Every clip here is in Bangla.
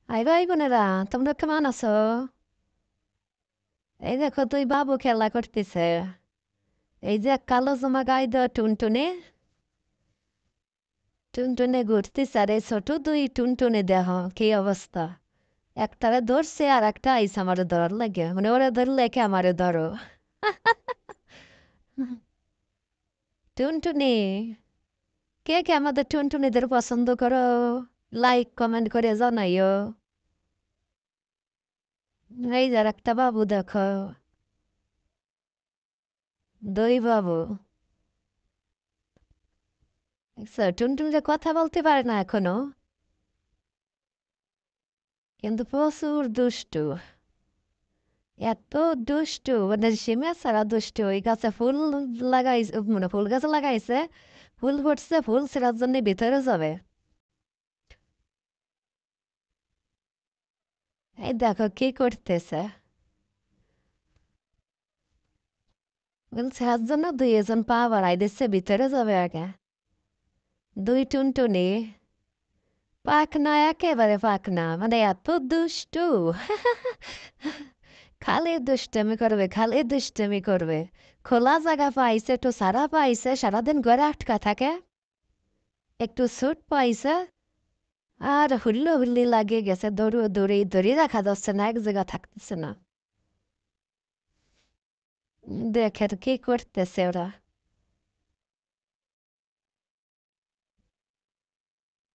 হাই ভাই বোনেরা, তোমরা কেমন আছো? এই দেখো তুই বাবু খেলা করতেছে। এই যে কালো জামা গায়ে দেওয়া টুনটুনি টুনটুনি ঘুরতেছে, আর এই ছোট দুই টুনটুনি দেহ কি অবস্থা। একটারে ধরছে আর একটা আইস আমারে ধরার লাগে, মানে ওরা ধরলে কে আমারে ধরো। টুনটুনি, কে কে আমাদের টুনটুনিদের পছন্দ করো? লাইক কমেন্ট করে জানাইও। এই যার একটা বাবু দেখো, দুই বাবু। দেখছো টুনটুনি যে কথা বলতে পারে না এখনো, কিন্তু প্রচুর দুষ্টু। এত দুষ্টু, মানে সীমা ছাড়া দুষ্টু। ওই গাছে ফুল লাগাইছে, মানে ফুল গাছ লাগাইছে, ফুল ফুটছে, ফুল ছেঁড়ার জন্য ভিতরে যাবে। এই দেখো কি করতেছে। ফুল ছেঁড়ার জন্য দুই এজন পা বাড়াই দিচ্ছে, ভিতরে যাবে আগে। দুই টুনটুনি পাখনা, একেবারে পাখনা, মানে এত দুষ্টু। খালি দুষ্টমি করবে, খালি দুষ্টমি করবে। খোলা জায়গা পাইছে, একটু সারা পাইছে, সারাদিন ঘরে আটকা থাকে। একটু ছুট পাইছে, আর হুল্লো হুল্লি লাগে গেছে, দৌড়ে দৌড়ে দড়ি রাখা যাচ্ছে না, এক জায়গা থাকতেছে না। দেখে তো কি করতেছে ওরা।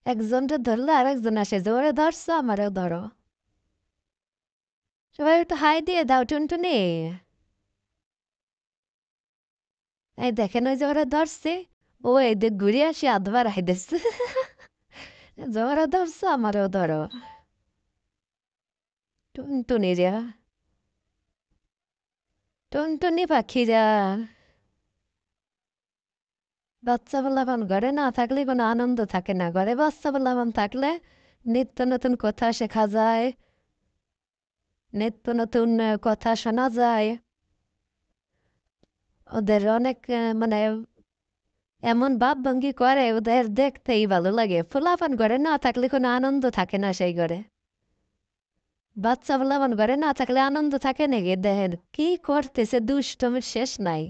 একজনটা ধরলে আর একজন আসে, জোরে ধরছো আমারও ধরো। সবাই একটু হাই দিয়ে দাও টুনটুনি। এই দেখেন ওই যে ওরা ধরছে, ও এই দিক ঘুরে আসি আধবার হাই দিচ্ছে। জোরে ধরছো আমারও ধরো। টুনটুনি রে, টুনটুনি পাখিরা। বাচ্চা বলাবান ঘরে না থাকলে কোনো আনন্দ থাকে না, ঘরে বাচ্চা বলাবান থাকলে নিত্য নতুন কথা শেখা যায়, নিত্য নতুন কথা শোনা যায়। ওদের অনেক মানে এমন ভাব ভঙ্গি করে, ওদের দেখতেই ভালো লাগে। ফুলাপান ঘরে না থাকলে কোনো আনন্দ থাকে না সেই ঘরে। বাচ্চা ফুলাপান ঘরে না থাকলে আনন্দ থাকে নাকি? দেখেন কি করতেছে, দুষ্টমির শেষ নাই।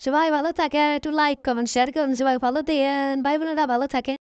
সবাই ভালো থাকে, একটু লাইক কমেন্ট শেয়ার করুন, সবাই ভালো দিয়েন, ভাই বোনেরা ভালো থাকে।